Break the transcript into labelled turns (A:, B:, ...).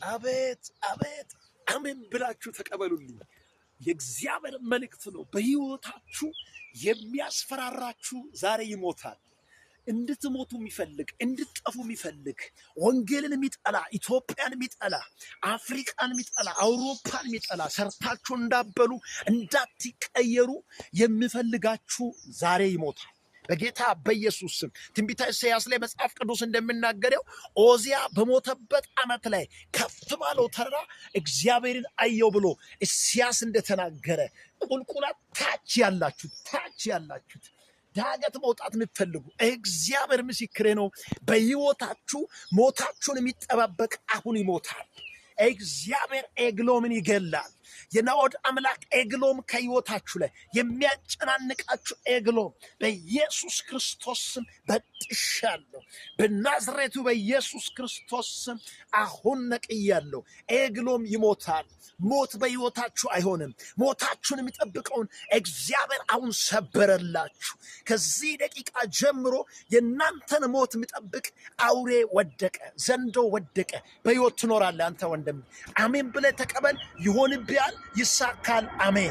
A: አቤት አቤት አሜን ብላችሁ ተቀበሉልኝ። የእግዚአብሔር መልእክት ነው። በሕይወታችሁ የሚያስፈራራችሁ ዛሬ ይሞታል። እንድትሞቱ የሚፈልግ እንድትጠፉ የሚፈልግ ወንጌልን የሚጠላ ኢትዮጵያን የሚጠላ አፍሪካን የሚጠላ አውሮፓን የሚጠላ ሰርታችሁ እንዳበሉ እንዳትቀየሩ የሚፈልጋችሁ ዛሬ ይሞታል በጌታ በኢየሱስ ስም። ትንቢተ ኢሳይያስ ላይ መጽሐፍ ቅዱስ እንደሚናገረው ኦዚያ በሞተበት ዓመት ላይ ከፍ ባለው ተራራ እግዚአብሔርን አየው ብሎ ኢሳይያስ እንደተናገረ ቁልቁለት ታች ያላችሁት ዳገት መውጣት የምትፈልጉ እግዚአብሔር ምስክሬ ነው። በሕይወታችሁ ሞታችሁን የሚጠባበቅ አሁን ይሞታል። እግዚአብሔር ኤግሎምን ይገላል። የናኦድ አምላክ ኤግሎም ከሕይወታችሁ ላይ የሚያጨናንቃችሁ ኤግሎም በኢየሱስ ክርስቶስ ስም በጥሻለሁ። በናዝሬቱ በኢየሱስ ክርስቶስ ስም አሁን ነቅያለሁ። ኤግሎም ይሞታል። ሞት በሕይወታችሁ አይሆንም። ሞታችሁን የሚጠብቀውን እግዚአብሔር አሁን ሰበረላችሁ። ከዚህ ደቂቃ ጀምሮ የእናንተን ሞት የሚጠብቅ አውሬ ወደቀ፣ ዘንዶ ወደቀ። በሕይወት ትኖራለህ አንተ ወንድም። አሜን ብለህ ተቀበል። ይሆንብያል፣ ይሳካል። አሜን።